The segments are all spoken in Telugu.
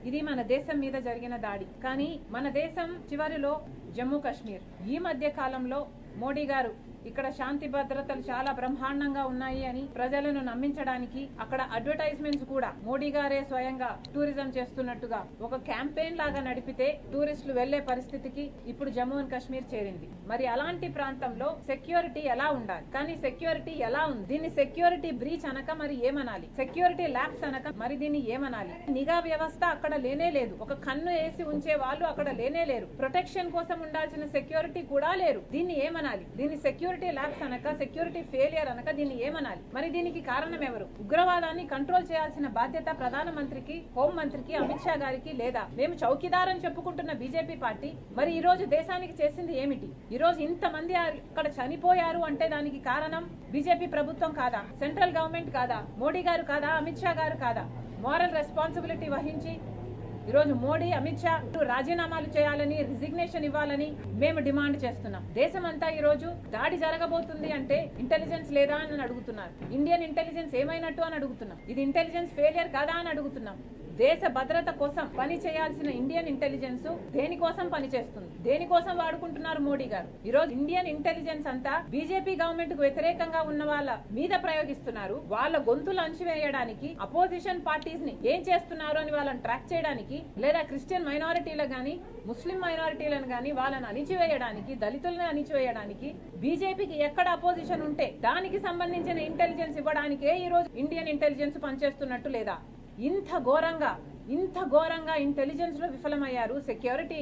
ఇది మన దేశం మీద జరిగిన దాడి. కానీ మన దేశం చివరిలో జమ్మూ కాశ్మీర్. ఈ మధ్య కాలంలో మోడీ గారు ఇక్కడ శాంతి భద్రతలు చాలా బ్రహ్మాండంగా ఉన్నాయి అని ప్రజలను నమ్మించడానికి అక్కడ అడ్వర్టైజ్మెంట్స్ కూడా మోడీ గారే స్వయంగా టూరిజం చేస్తున్నట్టుగా ఒక క్యాంపెయిన్ లాగా నడిపితే టూరిస్టులు వెళ్లే పరిస్థితికి ఇప్పుడు జమ్మూ అండ్ కాశ్మీర్ చేరింది. మరి అలాంటి ప్రాంతంలో సెక్యూరిటీ ఎలా ఉండాలి? కానీ సెక్యూరిటీ ఎలా ఉంది? దీన్ని సెక్యూరిటీ బ్రీచ్ అనక మరి ఏమనాలి? సెక్యూరిటీ ల్యాప్స్ అనక మరి దీన్ని ఏమనాలి? నిఘా వ్యవస్థ అక్కడ లేనే లేదు. ఒక కన్ను వేసి ఉంచే వాళ్ళు అక్కడ లేనే లేరు. ప్రొటెక్షన్ కోసం ఉండాల్సిన సెక్యూరిటీ కూడా లేరు. దీన్ని ఏమనాలి? దీన్ని సెక్యూరిటీ ల్యాప్స్ అనక, సెక్యూరిటీ ఫెయిలియర్ అనక దీన్ని ఏమనాలి? మరి దీనికి కారణం ఎవరు? ఉగ్రవాదాన్ని కంట్రోల్ చేయాల్సిన బాధ్యత ప్రధానమంత్రికి, హోంమంత్రికి, అమిత్ షా గారికి లేదా? మేము చౌకీదార్ అని చెప్పుకుంటున్న బీజేపీ పార్టీ మరి ఈ రోజు దేశానికి చేసింది ఏమిటి? ఈ రోజు ఇంతమంది అక్కడ చనిపోయారు అంటే దానికి కారణం బీజేపీ ప్రభుత్వం కాదా? సెంట్రల్ గవర్నమెంట్ కాదా? మోడీ గారు కాదా? అమిత్ షా గారు కాదా? మోరల్ రెస్పాన్సిబిలిటీ వహించి ఈరోజు మోడీ, అమిత్ షా రాజీనామాలు చేయాలని, రిజిగ్నేషన్ ఇవ్వాలని మేము డిమాండ్ చేస్తున్నాం. దేశమంతా ఈ రోజు దాడి జరగబోతుంది అంటే ఇంటెలిజెన్స్ లేదా అని అడుగుతున్నారు. ఇండియన్ ఇంటెలిజెన్స్ ఏమైనట్టు అని అడుగుతున్నాం. ఇది ఇంటెలిజెన్స్ ఫెయిలియర్ కాదా అని అడుగుతున్నాం. దేశ భద్రత కోసం పని చేయాల్సిన ఇండియన్ ఇంటెలిజెన్స్ దేనికోసం పనిచేస్తుంది? దేనికోసం వాడుకుంటున్నారు మోడీ గారు? ఈ రోజు ఇండియన్ ఇంటెలిజెన్స్ అంతా బీజేపీ గవర్నమెంట్ కు వ్యతిరేకంగా ఉన్న వాళ్ళ మీద ప్రయోగిస్తున్నారు. వాళ్ళ గొంతులు అణచివేయడానికి, అపోజిషన్ పార్టీస్ ని ఏం చేస్తున్నారు అని వాళ్ళని ట్రాక్ చేయడానికి, లేదా క్రిస్టియన్ మైనారిటీలకు గానీ, ముస్లిం మైనారిటీలను గానీ వాళ్ళని అణిచివేయడానికి, దళితులను అణిచివేయడానికి బీజేపీకి ఎక్కడ అపోజిషన్ ఉంటే దానికి సంబంధించిన ఇంటెలిజెన్స్ ఇవ్వడానికే ఈ రోజు ఇండియన్ ఇంటెలిజెన్స్ పనిచేస్తున్నట్టు లేదా? ఇంత ఘోరంగా ఇంటెలిజెన్స్ లో విఫలమయ్యారు, సెక్యూరిటీ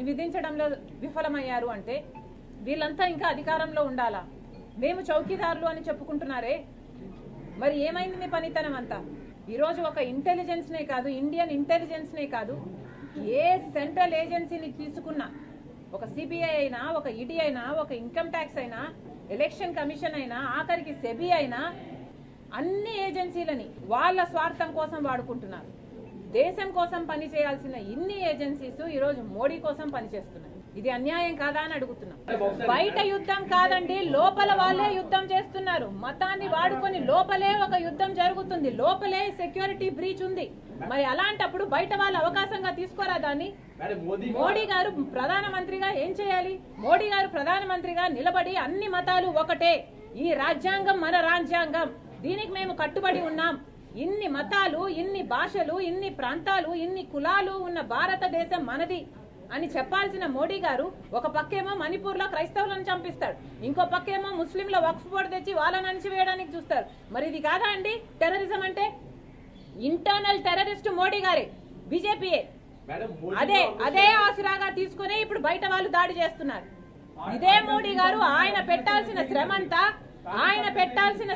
విధించడంలో విఫలమయ్యారు అంటే వీళ్ళంతా ఇంకా అధికారంలో ఉండాలా? మేము చౌకీదారులు అని చెప్పుకుంటున్నారే, మరి ఏమైంది మీ పనితనం అంతా? ఈరోజు ఒక ఇంటెలిజెన్స్ నే కాదు, ఇండియన్ ఇంటెలిజెన్స్ నే కాదు, ఏ సెంట్రల్ ఏజెన్సీని తీసుకున్నా, ఒక సిబిఐ అయినా, ఒక ఈడీ అయినా, ఒక ఇన్కమ్ ట్యాక్స్ అయినా, ఎలక్షన్ కమిషన్ అయినా, ఆఖరికి సెబీ అయినా, అన్ని ఏజెన్సీలని వాళ్ళ స్వార్థం కోసం వాడుకుంటున్నారు. దేశం కోసం పని చేయాల్సిన ఇన్ని ఏజెన్సీస్ ఈ రోజు మోడీ కోసం పనిచేస్తున్నాయి. ఇది అన్యాయం కాదా అని అడుగుతున్నాం. బయట యుద్ధం కాదండి, లోపల వాళ్ళే యుద్ధం చేస్తున్నారు. మతాన్ని వాడుకొని లోపలే ఒక యుద్ధం జరుగుతుంది, లోపలే సెక్యూరిటీ బ్రీచ్ ఉంది. మరి అలాంటప్పుడు బయట వాళ్ళు అవకాశంగా తీసుకోరా దాన్ని? మోడీ గారు ప్రధానమంత్రిగా ఏం చేయాలి? మోడీ గారు ప్రధానమంత్రిగా నిలబడి అన్ని మతాలు ఒకటే, ఈ రాజ్యాంగం మన రాజ్యాంగం, దీనికి మేము కట్టుబడి ఉన్నాం, ఇన్ని మతాలు, ఇన్ని భాషలు, ఇన్ని ప్రాంతాలు, ఇన్ని కులాలు ఉన్న భారతదేశం మనది అని చెప్పాల్సిన మోడీ గారు ఒక పక్కేమో మణిపూర్ లో క్రైస్తవులను చంపిస్తాడు, ఇంకో పక్కేమో ముస్లింల వక్ఫ్ బోర్డు తెచ్చి వాళ్ళని అణిచివేయడానికి చూస్తారు. మరి ఇది కాదా అండి టెర్రరిజం అంటే? ఇంటర్నల్ టెర్రరిస్ట్ మోడీ గారే, బీజేపీయే. అదే ఆసరాగా తీసుకుని ఇప్పుడు బయట వాళ్ళు దాడి చేస్తున్నారు. ఇదే మోడీ గారు ఆయన పెట్టాల్సిన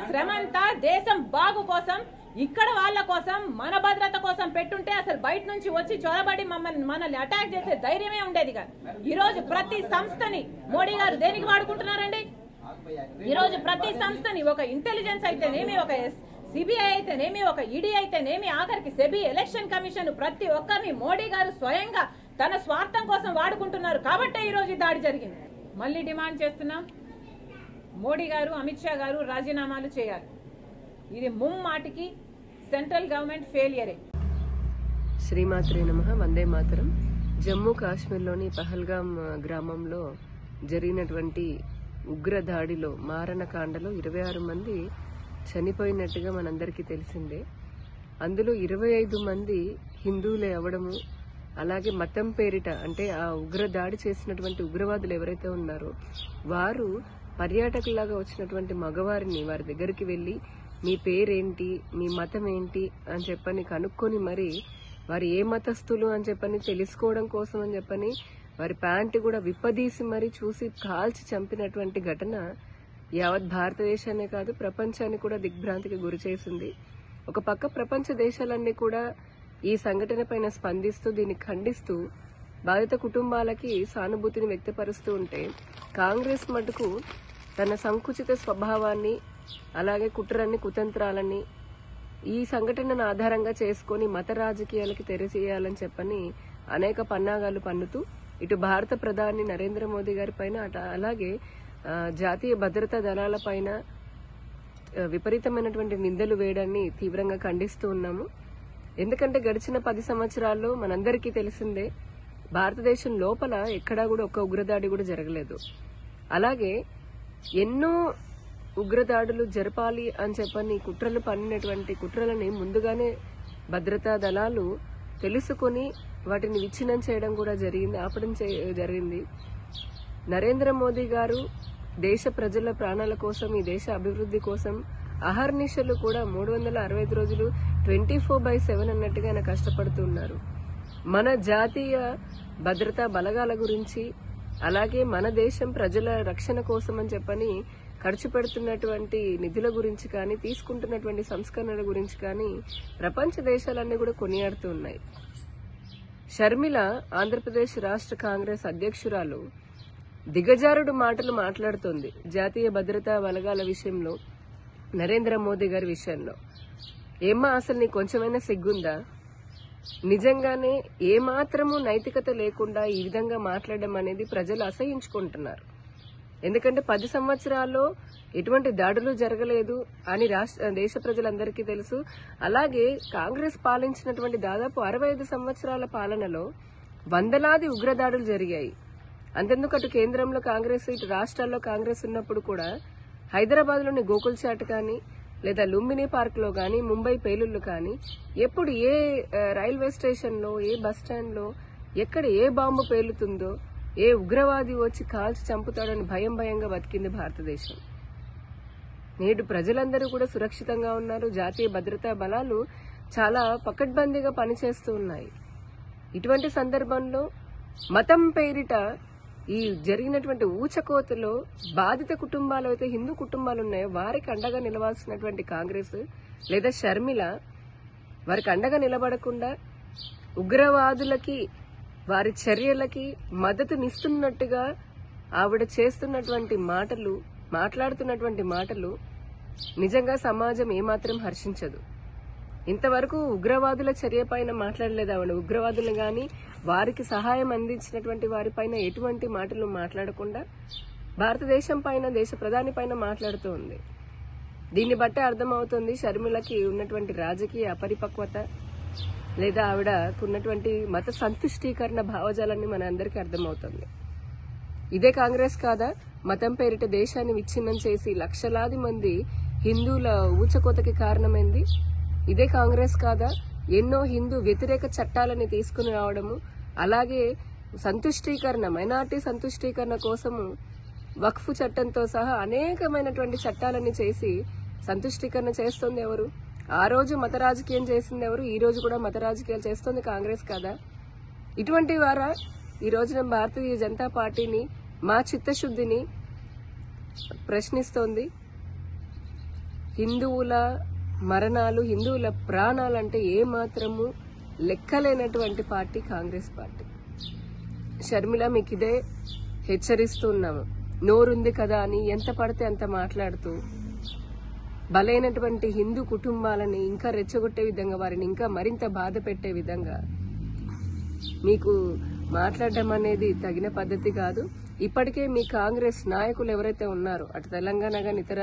శ్రమంతా దేశం బాగు కోసం, ఇక్కడ వాళ్ళ కోసం, మన భద్రత కోసం పెట్టుంటే అసలు బయట నుంచి వచ్చి చొరబడి మనల్ని అటాక్ చేసే ధైర్యమే ఉండేది కాదు. ఈ రోజు ప్రతి సంస్థని మోడీ గారు దేనికి వాడుకుంటున్నారండి? ఈ రోజు ప్రతి సంస్థని, ఒక ఇంటెలిజెన్స్ అయితేనేమి, ఒక సిబిఐ అయితేనేమి, ఒక ఈడీ అయితేనేమి, ఆఖరికి సెబీ, ఎలక్షన్ కమిషన్, ప్రతి ఒక్కరిని మోడీ గారు స్వయంగా తన స్వార్థం కోసం వాడుకుంటున్నారు. కాబట్టే ఈ రోజు దాడి జరిగింది. మళ్ళీ డిమాండ్ చేస్తున్నాం, మోడీ గారు, అమిత్ షా గారు రాజీనామాలు చేయాలి. ఇది ముమ్మాటికి సెంట్రల్ గవర్నమెంట్ ఫెయిలియరే. శ్రీమాత్రే నమః. వందే మాతరం. జమ్మూ కాశ్మీర్లోని పహల్గాం గ్రామంలో జరిగినటువంటి ఉగ్ర దాడిలో, మారణకాండలో 26 మంది చనిపోయినట్టుగా మనందరికీ తెలిసిందే. అందులో 25 మంది హిందువులే అవడము, అలాగే మతం పేరిట, అంటే ఆ ఉగ్ర దాడి చేసినటువంటి ఉగ్రవాదులు ఎవరైతే ఉన్నారో వారు పర్యాటకులాగా వచ్చినటువంటి మగవారిని వారి దగ్గరికి వెళ్లి మీ పేరేంటి, మీ మతం ఏంటి అని చెప్పని కనుక్కొని మరి వారు ఏ మతస్థులు అని చెప్పని తెలుసుకోవడం కోసం అని చెప్పని వారి ప్యాంటు కూడా విప్పదీసి మరి చూసి కాల్చి చంపినటువంటి ఘటన యావత్ భారతదేశాన్ని కాదు ప్రపంచాన్ని కూడా దిగ్భ్రాంతికి గురి చేసింది. ఒక పక్క ప్రపంచ దేశాలన్నీ కూడా ఈ సంఘటన పైన స్పందిస్తూ దీన్ని ఖండిస్తూ బాధిత కుటుంబాలకి సానుభూతిని వ్యక్తపరుస్తూ ఉంటే, కాంగ్రెస్ మటుకు తన సంకుచిత స్వభావాన్ని, అలాగే కుట్రని, కుతంత్రాలని ఈ సంఘటనను ఆధారంగా చేసుకుని మత రాజకీయాలకి తెరచేయాలని చెప్పని అనేక పన్నాగాలు పన్నుతూ ఇటు భారత ప్రధాని నరేంద్ర మోదీ గారి పైన, అలాగే జాతీయ భద్రతా దళాల పైన విపరీతమైనటువంటి నిందలు వేయడాన్ని తీవ్రంగా ఖండిస్తూ ఉన్నాము. ఎందుకంటే గడిచిన 10 సంవత్సరాల్లో మనందరికీ తెలిసిందే, భారతదేశం లోపల ఎక్కడా కూడా ఒక్క ఉగ్రదాడి కూడా జరగలేదు. అలాగే ఎన్నో ఉగ్రదాడులు జరపాలి అని చెప్పని కుట్రలు పన్నినటువంటి కుట్రలని ముందుగానే భద్రతా దళాలు తెలుసుకుని వాటిని విచ్ఛిన్నం చేయడం కూడా జరిగింది, ఆపడం జరిగింది. నరేంద్ర మోదీ గారు దేశ ప్రజల ప్రాణాల కోసం, ఈ దేశ అభివృద్ధి కోసం అహర్నిశలు కూడా 365 రోజులు 24/7 అన్నట్టుగా ఆయన కష్టపడుతున్నారు. మన జాతీయ భద్రతా బలగాల గురించి, అలాగే మన దేశం ప్రజల రక్షణ కోసం అని చెప్పని ఖర్చు పెడుతున్నటువంటి నిధుల గురించి కానీ, తీసుకుంటున్నటువంటి సంస్కరణల గురించి కానీ ప్రపంచ దేశాలన్నీ కూడా కొనియాడుతూ ఉన్నాయి. షర్మిల ఆంధ్రప్రదేశ్ రాష్ట్ర కాంగ్రెస్ అధ్యక్షురాలు దిగజారుడు మాటలు మాట్లాడుతోంది జాతీయ భద్రతా బలగాల విషయంలో, నరేంద్ర మోదీ గారి విషయంలో. ఏమ్మా, అసలు నీకు కొంచెమైనా సిగ్గుందా? నిజంగానే ఏమాత్రము నైతికత లేకుండా ఈ విధంగా మాట్లాడడం అనేది ప్రజలు అసహించుకుంటున్నారు. ఎందుకంటే 10 సంవత్సరాల్లో ఎటువంటి దాడులు జరగలేదు అని దేశ ప్రజలందరికీ తెలుసు. అలాగే కాంగ్రెస్ పాలించినటువంటి దాదాపు 65 సంవత్సరాల పాలనలో వందలాది ఉగ్రదాడులు జరిగాయి. అంతెందుకు, అటు కేంద్రంలో కాంగ్రెస్, ఇటు రాష్ట్రాల్లో కాంగ్రెస్ ఉన్నప్పుడు కూడా హైదరాబాద్లోని గోకుల్చాట్ కానీ, లేదా లుంబిని పార్క్ లో కానీ, ముంబై పేలుళ్లు కానీ, ఎప్పుడు ఏ రైల్వే స్టేషన్ లో, ఏ బస్ స్టాండ్ లో ఎక్కడ ఏ బాంబు పేలుతుందో, ఏ ఉగ్రవాది వచ్చి కాల్చి చంపుతాడని భయంగా బతికింది భారతదేశం. నేడు ప్రజలందరూ కూడా సురక్షితంగా ఉన్నారు. జాతీయ భద్రతా బలాలు చాలా పకడ్బందీగా పనిచేస్తూ ఉన్నాయి. ఇటువంటి సందర్భంలో మతం పేరిట ఈ జరిగినటువంటి ఊచకోతలో బాధిత కుటుంబాలు అయితే హిందూ కుటుంబాలు ఉన్నాయో వారికి అండగా నిలవాల్సినటువంటి కాంగ్రెస్ లేదా షర్మిల వారికి అండగా నిలబడకుండా ఉగ్రవాదులకి, వారి చర్యలకి మద్దతునిస్తున్నట్టుగా ఆవిడ చేస్తున్నటువంటి మాటలు, మాట్లాడుతున్నటువంటి మాటలు నిజంగా సమాజం ఏమాత్రం హర్షించదు. ఇంతవరకు ఉగ్రవాదుల చర్య పైన మాట్లాడలేదు ఆవిడ. ఉగ్రవాదులు గాని, వారికి సహాయం అందించినటువంటి వారిపైన ఎటువంటి మాటలు మాట్లాడకుండా భారతదేశం పైన, దేశ ప్రధాని పైన మాట్లాడుతూ ఉంది. దీన్ని బట్టే అర్థమవుతుంది షర్మిలకి ఉన్నటువంటి రాజకీయ అపరిపక్వత, లేదా ఆవిడకున్నటువంటి మత సంతుష్టీకరణ భావజాలన్నీ మన అందరికీ అర్థమవుతుంది. ఇదే కాంగ్రెస్ కాదా మతం పేరిట దేశాన్ని విచ్ఛిన్నం చేసి లక్షలాది మంది హిందువుల ఊచకోతకి కారణమైంది? ఇదే కాంగ్రెస్ కాదా ఎన్నో హిందూ వ్యతిరేక చట్టాలని తీసుకుని రావడము, అలాగే సంతుష్టీకరణ, మైనార్టీ సంతుష్టీకరణ కోసము వక్ఫ్ చట్టంతో సహా అనేకమైనటువంటి చట్టాలని చేసి సంతుష్టీకరణ చేస్తుంది ఎవరు? ఆ రోజు మత రాజకీయం చేసింది ఎవరు? ఈ రోజు కూడా మత రాజకీయాలు చేస్తుంది కాంగ్రెస్ కాదా? ఇటువంటి వారా ఈ రోజున భారతీయ జనతా పార్టీని, మా చిత్తశుద్ధిని ప్రశ్నిస్తోంది? హిందువుల మరణాలు, హిందువుల ప్రాణాలంటే ఏమాత్రము లెక్కలేనటువంటి పార్టీ కాంగ్రెస్ పార్టీ. షర్మిల, మీకు ఇదే హెచ్చరిస్తున్నాము. నోరుంది కదా అని ఎంత పడితే అంత మాట్లాడుతూ బలైనటువంటి హిందూ కుటుంబాలని ఇంకా రెచ్చగొట్టే విధంగా, వారిని ఇంకా మరింత బాధ పెట్టే విధంగా మీకు మాట్లాడడం అనేది తగిన పద్ధతి కాదు. ఇప్పటికే మీ కాంగ్రెస్ నాయకులు ఎవరైతే ఉన్నారో, అటు తెలంగాణ గాని ఇతర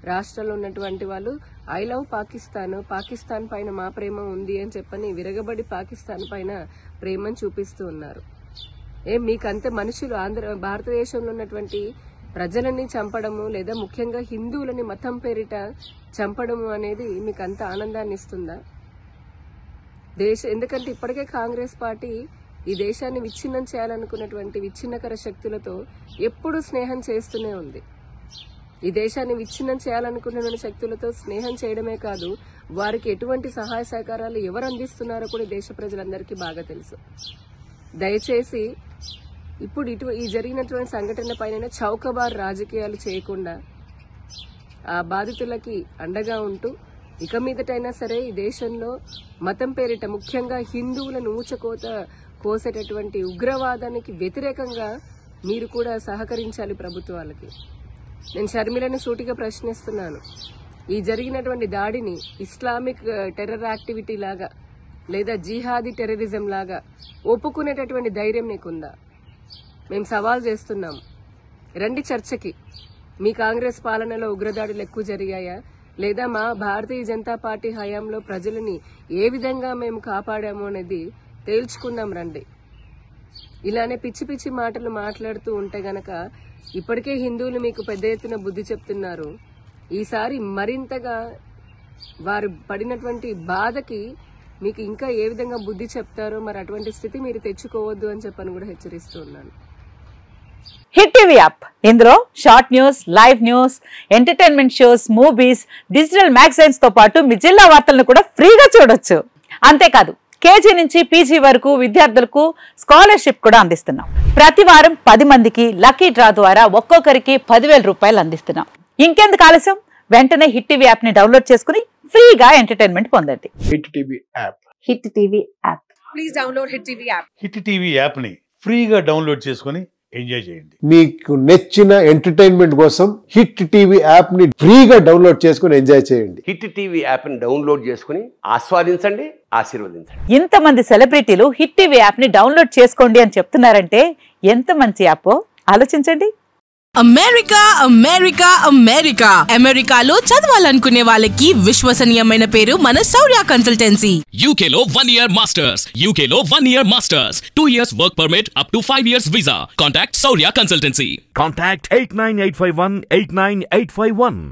రాష్ట్రాల్లో ఉన్నటువంటి వాళ్ళు ఐ లవ్ పాకిస్తాన్, పాకిస్తాన్ పైన మా ప్రేమ ఉంది అని చెప్పని విరగబడి పాకిస్తాన్ పైన ప్రేమను చూపిస్తూ ఉన్నారు. మీకంతే మనుషులు భారతదేశంలో ఉన్నటువంటి ప్రజలని చంపడము, లేదా ముఖ్యంగా హిందువులని మతం పేరిట చంపడము అనేది మీకు అంత ఆనందాన్ని ఇస్తుందా? ఎందుకంటే ఇప్పటికే కాంగ్రెస్ పార్టీ ఈ దేశాన్ని విచ్ఛిన్నం చేయాలనుకున్నటువంటి విచ్ఛిన్నకర శక్తులతో ఎప్పుడూ స్నేహం చేస్తూనే ఉంది. ఈ దేశాన్ని విచ్ఛిన్నం చేయాలనుకున్న శక్తులతో స్నేహం చేయడమే కాదు, వారికి ఎటువంటి సహాయ సహకారాలు ఎవరు అందిస్తున్నారో కూడా దేశ ప్రజలందరికీ బాగా తెలుసు. దయచేసి ఇప్పుడు ఈ జరిగినటువంటి సంఘటన పైన చౌకబార్ రాజకీయాలు చేయకుండా ఆ బాధితులకి అండగా ఉంటూ, ఇక మీదటైనా సరే ఈ దేశంలో మతం పేరిట ముఖ్యంగా హిందువులను ఊచకోత కోసేటటువంటి ఉగ్రవాదానికి వ్యతిరేకంగా మీరు కూడా సహకరించాలి ప్రభుత్వాలకి. నేను షర్మిలను సూటిగా ప్రశ్నిస్తున్నాను. ఈ జరిగినటువంటి దాడిని ఇస్లామిక్ టెర్రర్ యాక్టివిటీ లాగా, లేదా జిహాదీ టెర్రరిజం లాగా ఒప్పుకునేటటువంటి ధైర్యం నీకుందా? మేము సవాల్ చేస్తున్నాము. రండి చర్చకి. మీ కాంగ్రెస్ పాలనలో ఉగ్రదాడులు ఎక్కువ జరిగాయా, లేదా మా భారతీయ జనతా పార్టీ హయాంలో ప్రజలని ఏ విధంగా మేము కాపాడాము అనేది తేల్చుకుందాం రండి. ఇలానే పిచ్చి పిచ్చి మాటలు మాట్లాడుతూ ఉంటే గనక ఇప్పటికే హిందువులు మీకు పెద్ద ఎత్తున బుద్ధి చెప్తున్నారు. ఈసారి మరింతగా వారు పడినటువంటి బాధకి మీకు ఇంకా ఏ విధంగా బుద్ధి చెప్తారో మరి అటువంటి స్థితి మీరు తెచ్చుకోవద్దు అని చెప్పని కూడా హెచ్చరిస్తూ ఉన్నాను. హిట్ టీవీ యాప్, ఇందులో short news, live news, entertainment shows, movies, digital magazines తో పాటు మీ జిల్లా వార్తలను కూడా ఫ్రీగా చూడొచ్చు. అంతేకాదు కేజీ నుంచి పీజీ వరకు విద్యార్థులకు స్కాలర్షిప్ కూడా అందిస్తున్నాం. ప్రతి వారం 10 మందికి లక్కీ డ్రా ద్వారా ఒక్కొక్కరికి 10,000 రూపాయలు అందిస్తున్నాం. ఇంకెందుకు ఆలస్యం, వెంటనే హిట్ టీవీ యాప్ ని డౌన్లోడ్ చేసుకుని ఫ్రీగా ఎంటర్టైన్మెంట్ పొందండి. Hit TV app. Hit TV app. Please download hit TV app. Hit TV app ని ఫ్రీగా డౌన్లోడ్ చేసుకుని ఎంజాయ్ చేయండి. మీకు నచ్చిన ఎంటర్టైన్మెంట్ కోసం హిట్ టీవీ యాప్ ని ఫ్రీగా డౌన్లోడ్ చేసుకుని ఎంజాయ్ చేయండి. హిట్ టీవీ యాప్ ని డౌన్లోడ్ చేసుకుని ఆస్వాదించండి, ఆశీర్వదించండి. ఇంతమంది సెలబ్రిటీలు హిట్ టీవీ యాప్ ని డౌన్లోడ్ చేసుకోండి అని చెప్తున్నారంటే ఎంత మంచి యాప్ ఆలోచించండి. అమెరికా అమెరికా అమెరికా అమెరికాలో చదవాలనుకునే వాళ్ళకి విశ్వసనీయమైన పేరు మన శౌర్య కన్సల్టెన్సీ. UK లో 1 year masters, UK లో 1 year masters, 2 years work permit up to 5 years visa. Contact Saurya Consultancy. Contact 89851 89851.